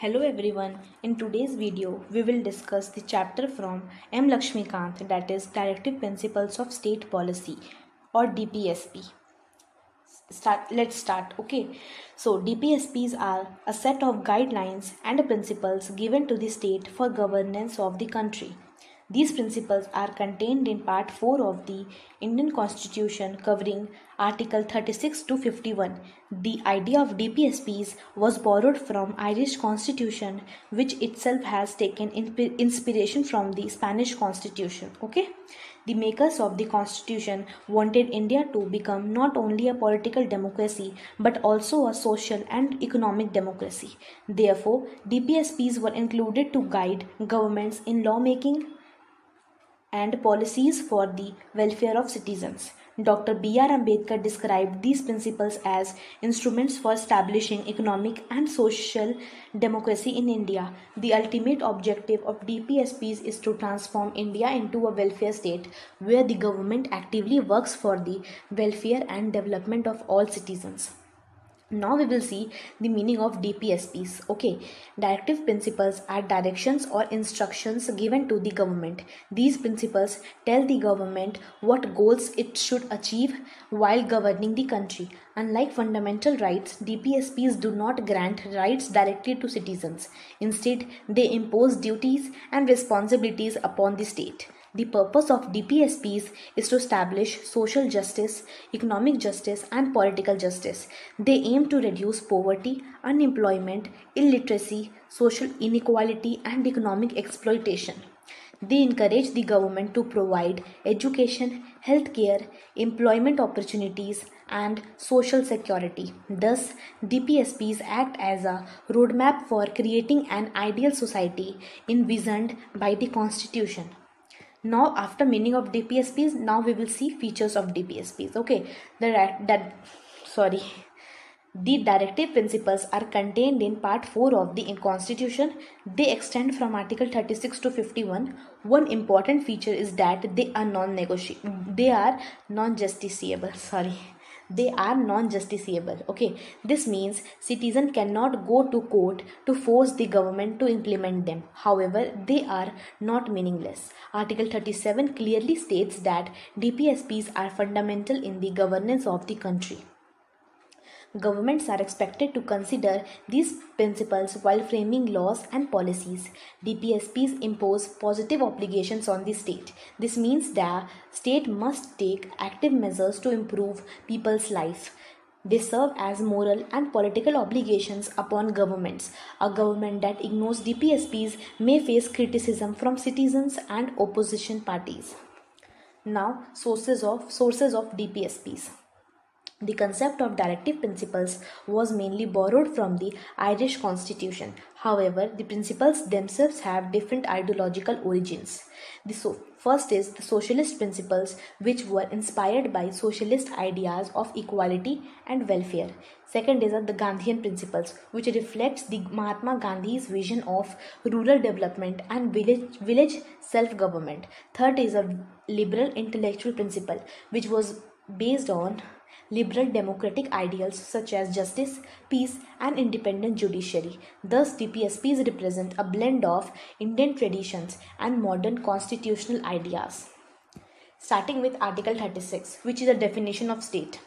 Hello everyone, in today's video we will discuss the chapter from M.Laxmikanth, that is Directive Principles of State Policy or DPSP. Let's start. Okay, so DPSPs are a set of guidelines and principles given to the state for governance of the country. These principles are contained in Part 4 of the Indian Constitution covering Article 36 to 51. The idea of DPSPs was borrowed from Irish Constitution, which itself has taken inspiration from the Spanish Constitution. Okay, the makers of the Constitution wanted India to become not only a political democracy but also a social and economic democracy. Therefore, DPSPs were included to guide governments in lawmaking and policies for the welfare of citizens. Dr. B.R. Ambedkar described these principles as instruments for establishing economic and social democracy in India. The ultimate objective of DPSPs is to transform India into a welfare state where the government actively works for the welfare and development of all citizens. Now we will see the meaning of DPSPs. Okay, directive principles are directions or instructions given to the government. These principles tell the government what goals it should achieve while governing the country. Unlike fundamental rights, DPSPs do not grant rights directly to citizens. Instead, they impose duties and responsibilities upon the state. The purpose of DPSPs is to establish social justice, economic justice, and political justice. They aim to reduce poverty, unemployment, illiteracy, social inequality, and economic exploitation. They encourage the government to provide education, healthcare, employment opportunities, and social security. Thus, DPSPs act as a roadmap for creating an ideal society envisioned by the Constitution. Now, after meaning of DPSPs, now we will see features of DPSPs. Okay, the directive principles are contained in Part 4 of the Constitution. They extend from Article 36 to 51. One important feature is that they are non-justiciable. Okay, this means citizen cannot go to court to force the government to implement them. However, they are not meaningless. Article 37 clearly states that DPSPs are fundamental in the governance of the country. Governments are expected to consider these principles while framing laws and policies. DPSPs impose positive obligations on the state. This means the state must take active measures to improve people's life. They serve as moral and political obligations upon governments. A government that ignores DPSPs may face criticism from citizens and opposition parties. Now, sources of DPSPs. The concept of directive principles was mainly borrowed from the Irish Constitution. However, the principles themselves have different ideological origins. First is the Socialist Principles, which were inspired by socialist ideas of equality and welfare. Second is the Gandhian Principles, which reflects the Mahatma Gandhi's vision of rural development and village self-government. Third is a Liberal Intellectual Principle, which was based on liberal democratic ideals such as justice, peace, and independent judiciary. Thus, DPSPs represent a blend of Indian traditions and modern constitutional ideas. Starting with Article 36, which is a definition of state.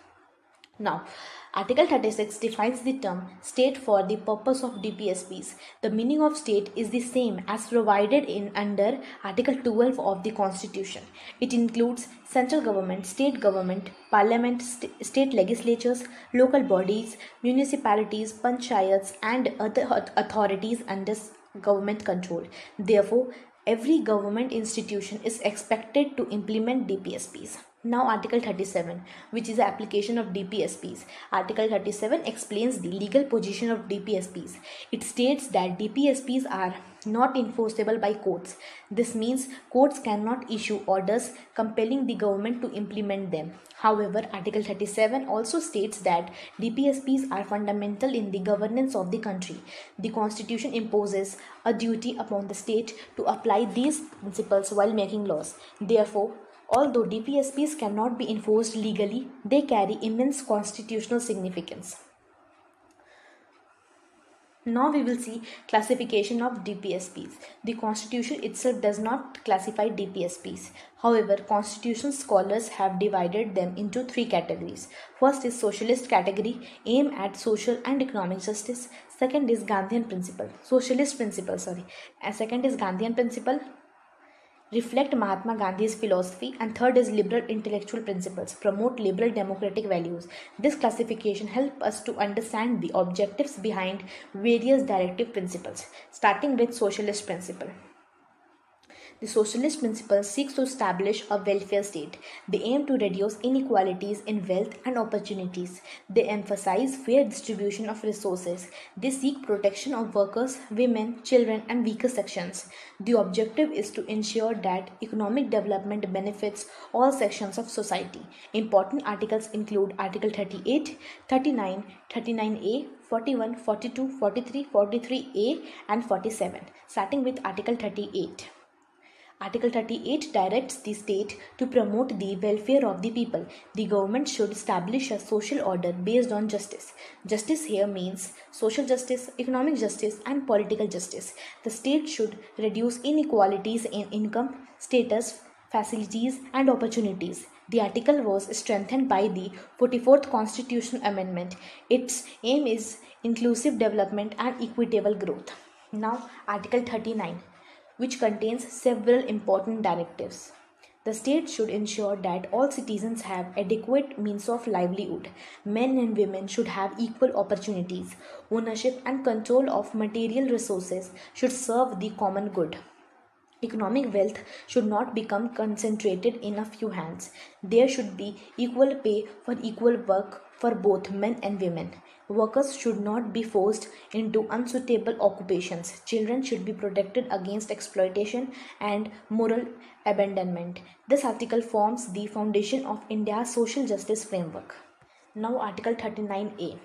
Now, Article 36 defines the term state for the purpose of DPSPs. The meaning of state is the same as provided in under Article 12 of the Constitution. It includes central government, state government, parliament, state legislatures, local bodies, municipalities, panchayats, and other authorities under government control. Therefore, every government institution is expected to implement DPSPs. Now, Article 37, which is the application of DPSPs. Article 37 explains the legal position of DPSPs. It states that DPSPs are not enforceable by courts. This means courts cannot issue orders compelling the government to implement them. However, Article 37 also states that DPSPs are fundamental in the governance of the country. The Constitution imposes a duty upon the state to apply these principles while making laws. Therefore, although DPSPs cannot be enforced legally, they carry immense constitutional significance. Now we will see classification of DPSPs. The constitution itself does not classify DPSPs. However, constitutional scholars have divided them into three categories. First is socialist category, aim at social and economic justice. Second is Gandhian principle, socialist principle, and second is Gandhian principle, reflect Mahatma Gandhi's philosophy, and third is liberal intellectual principles, promote liberal democratic values. This classification helps us to understand the objectives behind various directive principles, starting with socialist principle. The socialist principle seeks to establish a welfare state. They aim to reduce inequalities in wealth and opportunities. They emphasize fair distribution of resources. They seek protection of workers, women, children, and weaker sections. The objective is to ensure that economic development benefits all sections of society. Important articles include Article 38, 39, 39A, 41, 42, 43, 43A, and 47. Starting with Article 38. Article 38 directs the state to promote the welfare of the people. The government should establish a social order based on justice. Justice here means social justice, economic justice, and political justice. The state should reduce inequalities in income, status, facilities, and opportunities. The article was strengthened by the 44th Constitutional Amendment. Its aim is inclusive development and equitable growth. Now, Article 39, which contains several important directives. The state should ensure that all citizens have adequate means of livelihood. Men and women should have equal opportunities. Ownership and control of material resources should serve the common good. Economic wealth should not become concentrated in a few hands. There should be equal pay for equal work for both men and women. Workers should not be forced into unsuitable occupations. Children should be protected against exploitation and moral abandonment. This article forms the foundation of India's social justice framework. Now, Article 39A,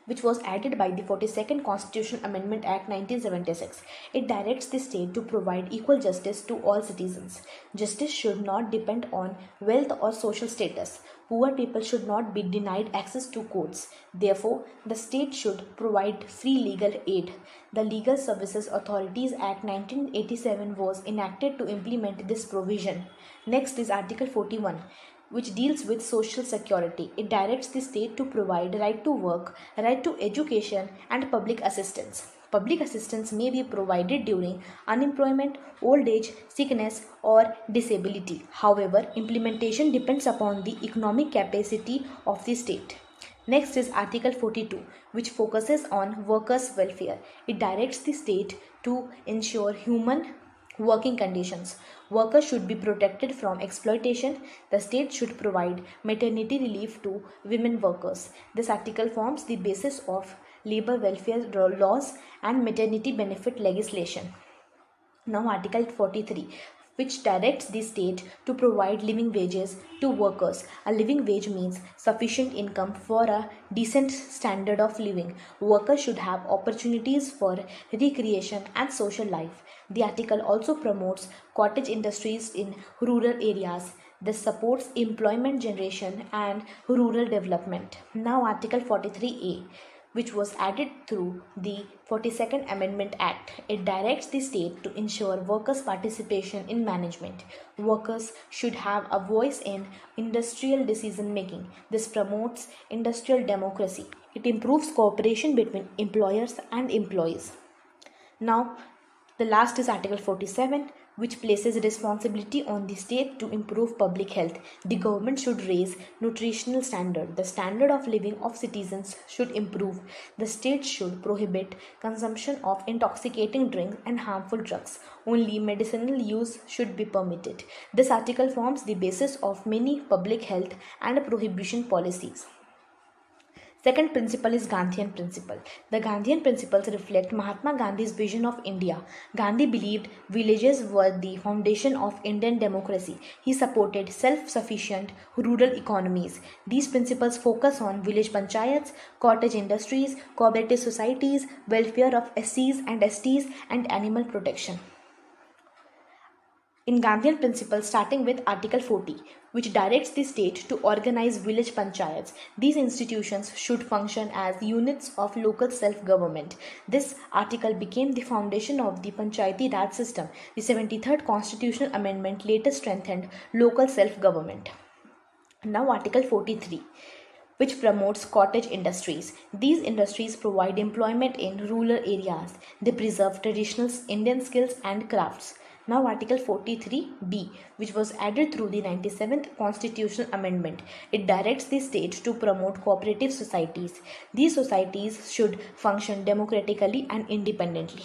which was added by the 42nd Constitutional Amendment Act 1976. It directs the state to provide equal justice to all citizens. Justice should not depend on wealth or social status. Poor people should not be denied access to courts. Therefore, the state should provide free legal aid. The Legal Services Authorities Act 1987 was enacted to implement this provision. Next is Article 41, which deals with social security. It directs the state to provide right to work, right to education, and public assistance. Public assistance may be provided during unemployment, old age, sickness, or disability. However, implementation depends upon the economic capacity of the state. Next is Article 42, which focuses on workers' welfare. It directs the state to ensure human working conditions. Workers should be protected from exploitation. The state should provide maternity relief to women workers. This article forms the basis of labor welfare laws and maternity benefit legislation. Now, Article 43, which directs the state to provide living wages to workers. A living wage means sufficient income for a decent standard of living. Workers should have opportunities for recreation and social life. The article also promotes cottage industries in rural areas. This supports employment generation and rural development. Now, Article 43A, which was added through the 42nd Amendment Act. It directs the state to ensure workers' participation in management. Workers should have a voice in industrial decision making. This promotes industrial democracy. It improves cooperation between employers and employees. Now, the last is Article 47, which places responsibility on the state to improve public health. The government should raise nutritional standard. The standard of living of citizens should improve. The state should prohibit consumption of intoxicating drinks and harmful drugs. Only medicinal use should be permitted. This article forms the basis of many public health and prohibition policies. Second principle is Gandhian principle. The Gandhian principles reflect Mahatma Gandhi's vision of India. Gandhi believed villages were the foundation of Indian democracy. He supported self-sufficient rural economies. These principles focus on village panchayats, cottage industries, cooperative societies, welfare of SCs and STs, and animal protection. in Gandhian Principles, starting with Article 40, which directs the state to organize village panchayats. These institutions should function as units of local self-government. This article became the foundation of the Panchayati Raj system. The 73rd Constitutional Amendment later strengthened local self-government. Now Article 43, which promotes cottage industries. These industries provide employment in rural areas. They preserve traditional Indian skills and crafts. Now Article 43B, which was added through the 97th Constitutional Amendment. It directs the state to promote cooperative societies. These societies should function democratically and independently.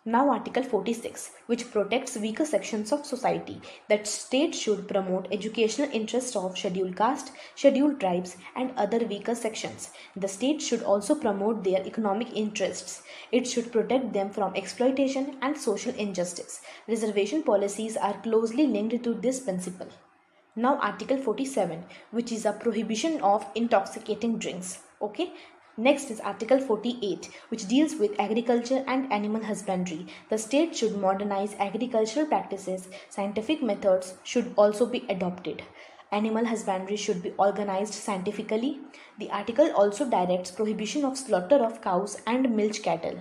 Now Article 46, which protects weaker sections of society. That state should promote educational interests of scheduled caste, scheduled tribes and other weaker sections. The state should also promote their economic interests. It should protect them from exploitation and social injustice. Reservation policies are closely linked to this principle. Now Article 47, which is a prohibition of intoxicating drinks. Okay. Next is Article 48, which deals with agriculture and animal husbandry. The state should modernize agricultural practices. Scientific methods should also be adopted. Animal husbandry should be organized scientifically. The article also directs prohibition of slaughter of cows and milch cattle.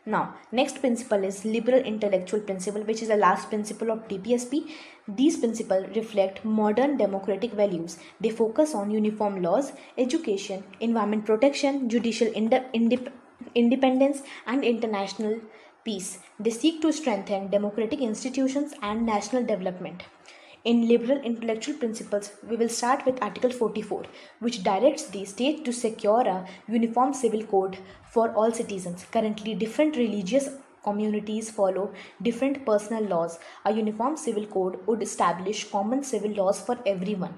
Now, next principle is liberal intellectual principle, which is the last principle of DPSP. These principles reflect modern democratic values. They focus on uniform laws, education, environment protection, judicial independence, and international peace. They seek to strengthen democratic institutions and national development. In liberal intellectual principles, we will start with Article 44, which directs the state to secure a uniform civil code for all citizens. Currently, different religious communities follow different personal laws. A uniform civil code would establish common civil laws for everyone.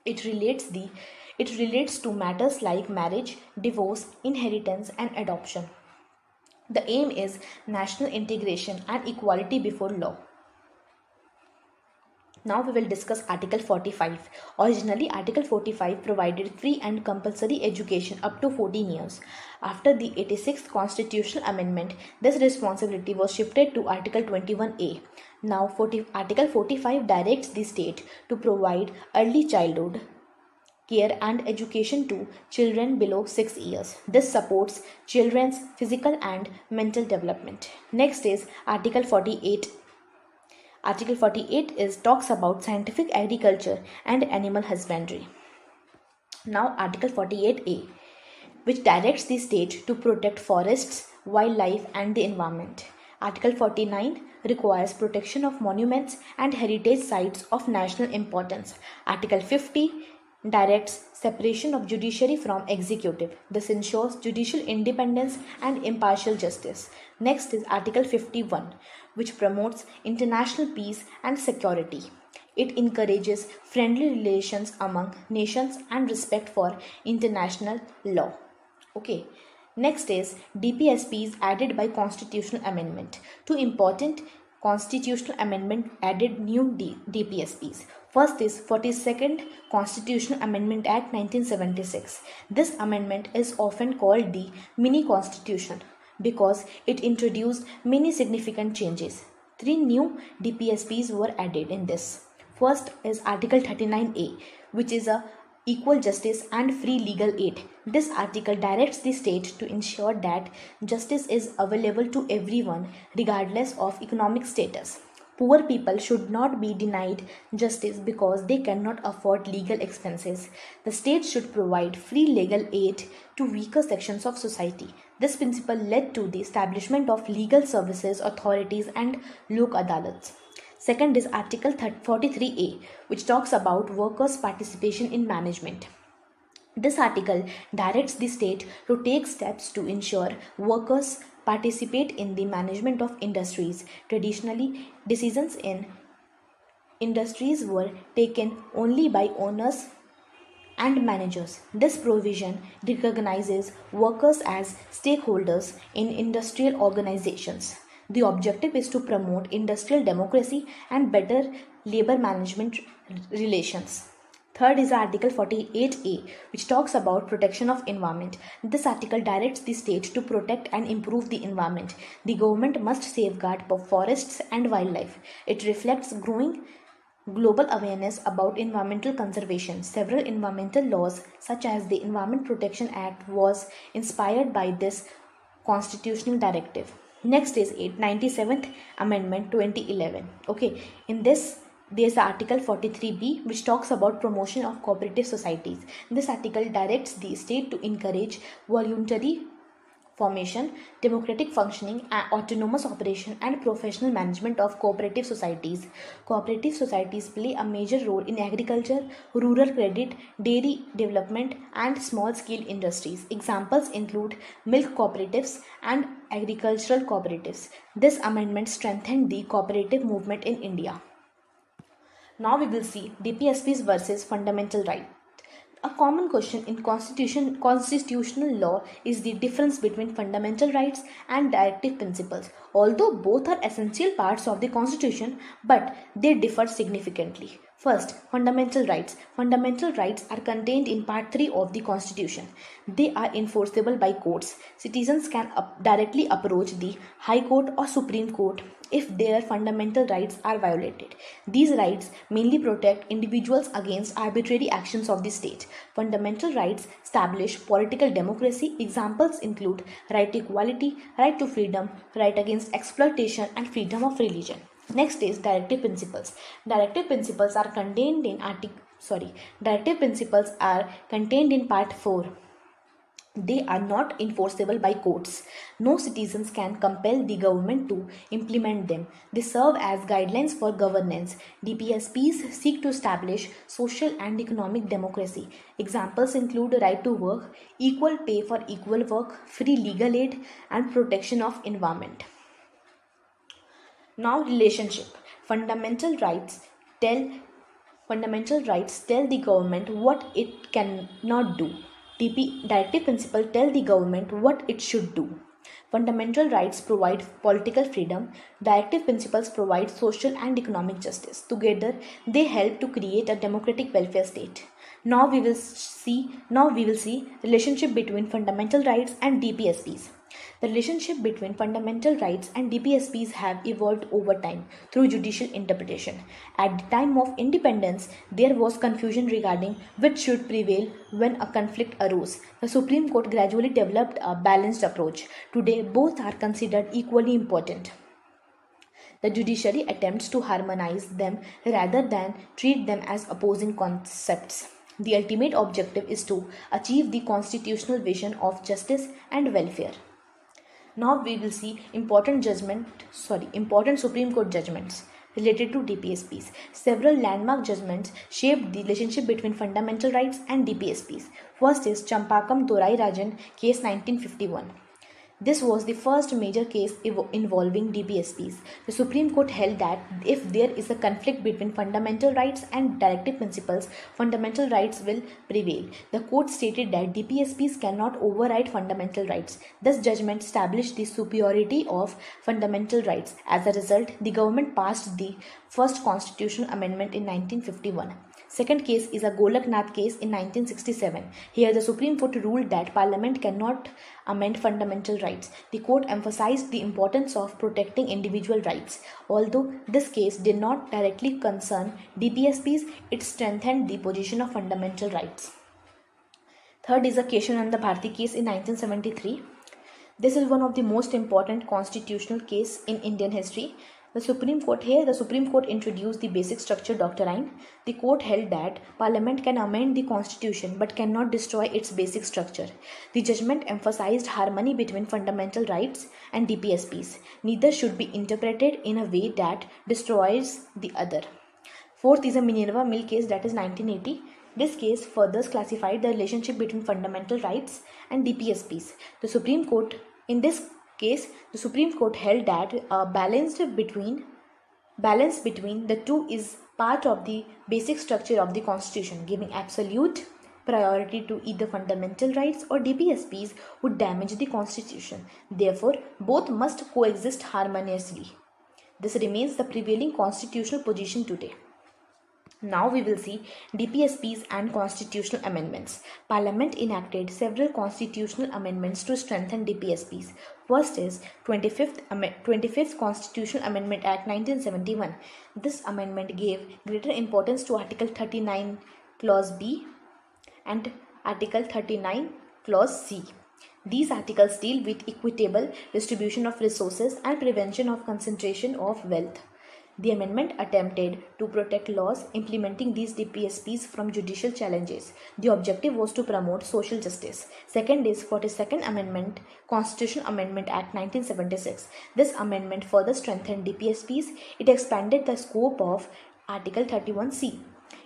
It relates to matters like marriage, divorce, inheritance, and adoption. The aim is national integration and equality before law. Now we will discuss Article 45. Originally, Article 45 provided free and compulsory education up to 14 years. After the 86th Constitutional Amendment, this responsibility was shifted to Article 21A. Now, Article 45 directs the state to provide early childhood care and education to children below 6 years. This supports children's physical and mental development. Next is Article 48. Article 48 talks about scientific agriculture and animal husbandry. Now Article 48A, which directs the state to protect forests, wildlife and the environment. Article 49 requires protection of monuments and heritage sites of national importance. Article 50 directs separation of judiciary from executive. This ensures judicial independence and impartial justice. Next is Article 51, which promotes international peace and security. It encourages friendly relations among nations and respect for international law. Okay. Next is DPSPs added by Constitutional Amendment. Two important Constitutional Amendment added new DPSPs. First is 42nd Constitutional Amendment Act 1976. This amendment is often called the mini constitution because it introduced many significant changes. Three new DPSPs were added in this. First is Article 39A, which is a equal justice and free legal aid. This article directs the state to ensure that justice is available to everyone regardless of economic status. Poor people should not be denied justice because they cannot afford legal expenses. The state should provide free legal aid to weaker sections of society. This principle led to the establishment of legal services authorities and lok adalats. Second is Article 43A, which talks about workers' participation in management. This article directs the state to take steps to ensure workers participate in the management of industries. Traditionally, decisions in industries were taken only by owners and managers. This provision recognizes workers as stakeholders in industrial organizations. The objective is to promote industrial democracy and better labor management relations. Third is Article 48A, which talks about protection of environment. This article directs the state to protect and improve the environment. The government must safeguard forests and wildlife. It reflects growing global awareness about environmental conservation. Several environmental laws, such as the Environment Protection Act, was inspired by this constitutional directive. Next is 97th Amendment 2011. Okay, in this there's Article 43B, which talks about promotion of cooperative societies. This article directs the state to encourage voluntary formation, democratic functioning, autonomous operation, and professional management of cooperative societies. Cooperative societies play a major role in agriculture, rural credit, dairy development, and small-scale industries. Examples include milk cooperatives and agricultural cooperatives. This amendment strengthened the cooperative movement in India. Now we will see DPSPs versus fundamental right. A common question in constitutional law is the difference between fundamental rights and directive principles. Although both are essential parts of the Constitution, but they differ significantly. First, fundamental rights. Fundamental rights are contained in Part 3 of the Constitution. They are enforceable by courts. Citizens can directly approach the High Court or Supreme Court if their fundamental rights are violated. These rights mainly protect individuals against arbitrary actions of the state. Fundamental rights establish political democracy. Examples include right to equality, right to freedom, right against exploitation, and freedom of religion. Next is directive principles. Directive principles are contained in Part 4. They are not enforceable by courts. No citizens can compel the government to implement them. They serve as guidelines for governance. DPSPs seek to establish social and economic democracy. Examples include right to work, equal pay for equal work, free legal aid, and protection of environment. Now, relationship. Fundamental rights tell the government what it cannot do. Directive principles tell the government what it should do. Fundamental rights provide political freedom. Directive principles provide social and economic justice. Together, they help to create a democratic welfare state. Now we will see relationship between fundamental rights and DPSPs. The relationship between fundamental rights and DPSPs have evolved over time through judicial interpretation. At the time of independence, there was confusion regarding which should prevail when a conflict arose. The Supreme Court gradually developed a balanced approach. Today, both are considered equally important. The judiciary attempts to harmonize them rather than treat them as opposing concepts. The ultimate objective is to achieve the constitutional vision of justice and welfare. Now we will see important Supreme Court judgments related to DPSPs. Several landmark judgments shaped the relationship between fundamental rights and DPSPs. First is Champakam Dorairajan Case 1951. This was the first major case involving DPSPs. The Supreme Court held that if there is a conflict between fundamental rights and directive principles, fundamental rights will prevail. The court stated that DPSPs cannot override fundamental rights. This judgment established the superiority of fundamental rights. As a result, the government passed the first constitutional amendment in 1951. Second case is a Golaknath Case in 1967. Here the Supreme Court ruled that Parliament cannot amend fundamental rights. The court emphasized the importance of protecting individual rights. Although this case did not directly concern DPSPs, it strengthened the position of fundamental rights. Third is a Kesavananda Bharati case in 1973. This is one of the most important constitutional cases in Indian history. The Supreme Court introduced the basic structure doctrine. The court held that Parliament can amend the Constitution but cannot destroy its basic structure. The judgment emphasized harmony between fundamental rights and DPSPs. Neither should be interpreted in a way that destroys the other. Fourth is a Minerva mill case, that is 1980. This case further classified the relationship between fundamental rights and DPSPs. The Supreme Court held that a balance between the two is part of the basic structure of the Constitution. Giving absolute priority to either fundamental rights or DPSPs would damage the Constitution. Therefore, both must coexist harmoniously. This remains the prevailing constitutional position today. Now we will see DPSPs and constitutional amendments. Parliament enacted several constitutional amendments to strengthen DPSPs. First is 25th Constitutional Amendment Act 1971. This amendment gave greater importance to Article 39 Clause B and Article 39 Clause C. These articles deal with equitable distribution of resources and prevention of concentration of wealth. The amendment attempted to protect laws implementing these DPSPs from judicial challenges. The objective was to promote social justice. Second is 42nd Amendment, Constitutional Amendment Act 1976. This amendment further strengthened DPSPs. It expanded the scope of Article 31C.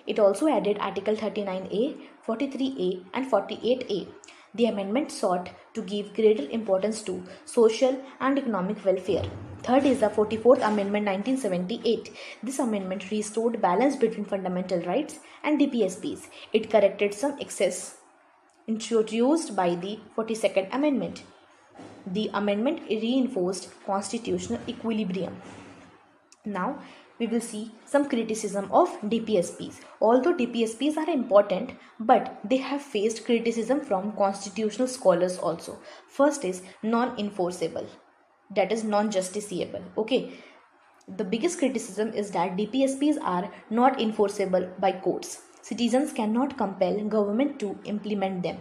It also added Article 39A, 43A and 48A. The amendment sought to give greater importance to social and economic welfare. Third is the 44th Amendment 1978. This amendment restored balance between fundamental rights and DPSPs. It corrected some excess introduced by the 42nd Amendment. The amendment reinforced constitutional equilibrium. Now we will see some criticism of DPSPs. Although DPSPs are important, but they have faced criticism from constitutional scholars also. First is non-enforceable, that is non-justiciable. Okay, the biggest criticism is that DPSPs are not enforceable by courts. Citizens cannot compel government to implement them.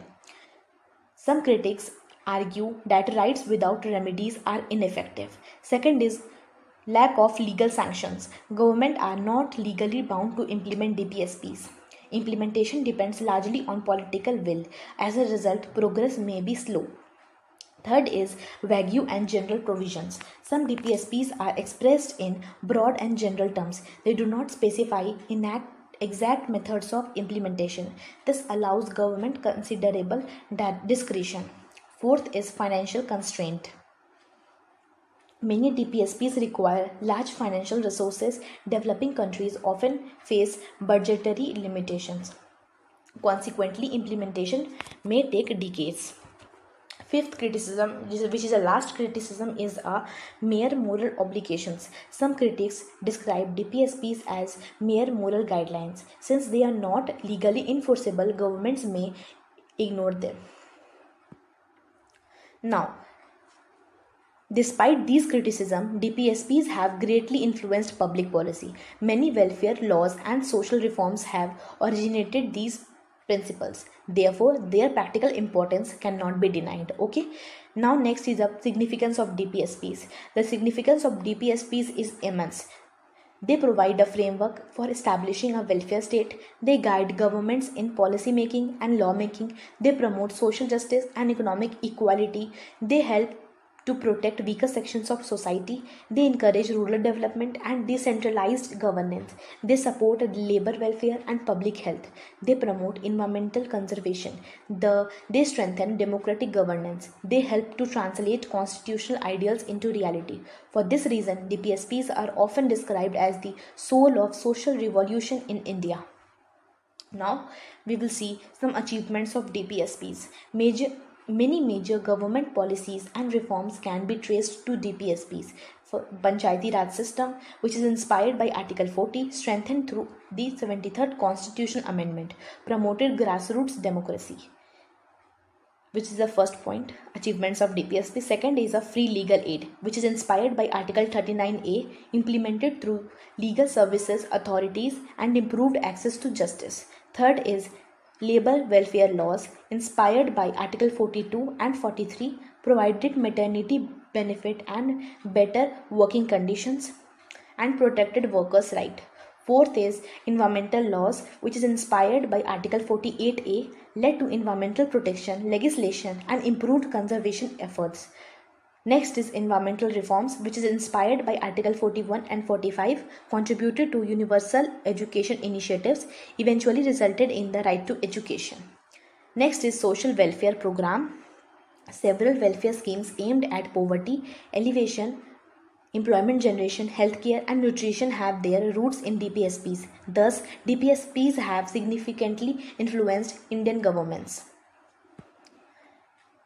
Some critics argue that rights without remedies are ineffective. Second is lack of legal sanctions. Government are not legally bound to implement DPSPs. Implementation depends largely on political will. As a result, progress may be slow. Third is vague and general provisions. Some DPSPs are expressed in broad and general terms. They do not specify exact methods of implementation. This allows government considerable discretion. Fourth is financial constraint. Many DPSPs require large financial resources. Developing countries often face budgetary limitations. Consequently, implementation may take decades. Fifth criticism, which is the last criticism, is mere moral obligations. Some critics describe DPSPs as mere moral guidelines. Since they are not legally enforceable, governments may ignore them. Now, despite these criticisms, DPSPs have greatly influenced public policy. Many welfare laws and social reforms have originated these principles. Therefore, their practical importance cannot be denied. Okay. Now, next is the significance of DPSPs. The significance of DPSPs is immense. They provide a framework for establishing a welfare state. They guide governments in policy making and lawmaking. They promote social justice and economic equality. They help to protect weaker sections of society. They encourage rural development and decentralized governance. They support labor welfare and public health. They promote environmental conservation. They strengthen democratic governance. They help to translate constitutional ideals into reality. For this reason, DPSPs are often described as the soul of social revolution in India. Now, we will see some achievements of DPSPs. Many major government policies and reforms can be traced to DPSPs. For Panchayati Raj system, which is inspired by Article 40, strengthened through the 73rd Constitutional Amendment, promoted grassroots democracy, which is the first point, achievements of DPSP. Second is a free legal aid, which is inspired by Article 39A, implemented through legal services authorities and improved access to justice. Third is labor welfare laws, inspired by Article 42 and 43, provided maternity benefit and better working conditions and protected workers' rights. Fourth is environmental laws, which is inspired by Article 48A, led to environmental protection legislation and improved conservation efforts. Next is environmental reforms, which is inspired by Article 41 and 45, contributed to universal education initiatives, eventually resulted in the right to education. Next is social welfare program. Several welfare schemes aimed at poverty, alleviation, employment generation, healthcare and nutrition have their roots in DPSPs. Thus, DPSPs have significantly influenced Indian governments.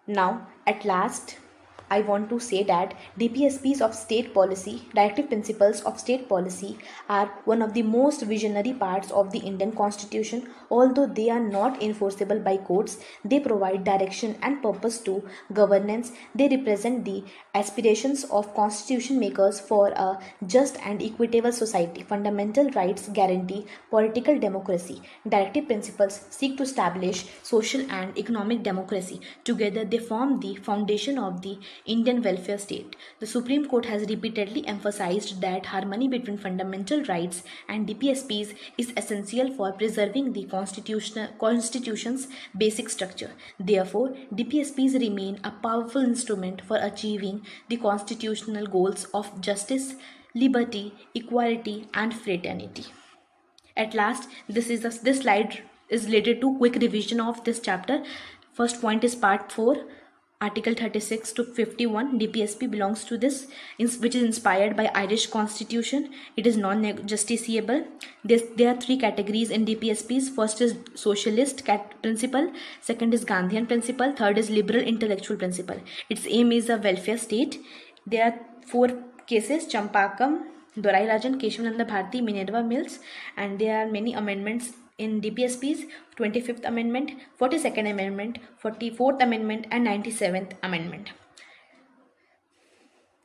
Now, at last, I want to say that DPSPs of state policy, Directive Principles of state policy, are one of the most visionary parts of the Indian Constitution. Although they are not enforceable by courts, they provide direction and purpose to governance. They represent the aspirations of constitution makers for a just and equitable society. Fundamental rights guarantee political democracy. Directive principles seek to establish social and economic democracy. Together, they form the foundation of the Indian welfare state. The Supreme Court has repeatedly emphasized that harmony between fundamental rights and DPSPs is essential for preserving the Constitution's basic structure. Therefore, DPSPs remain a powerful instrument for achieving the constitutional goals of justice, liberty, equality, and fraternity. At last, this slide is related to quick revision of this chapter. First point is part 4. Article 36 to 51 DPSP belongs to this, which is inspired by Irish Constitution. It is non-justiciable. There are 3 categories in DPSPs. First is Socialist Principle, second is Gandhian Principle, third is Liberal Intellectual Principle. Its aim is a welfare state. There are 4 cases: Champakam, Dorairajan, Kesavananda, Bharati, Minerva Mills, and there are many amendments in DPSPs: 25th Amendment, 42nd Amendment, 44th Amendment, and 97th Amendment.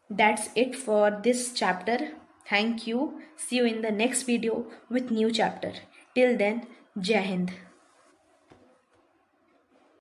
That's it for this chapter. Thank you. See you in the next video with new chapter. Till then, Jai Hind.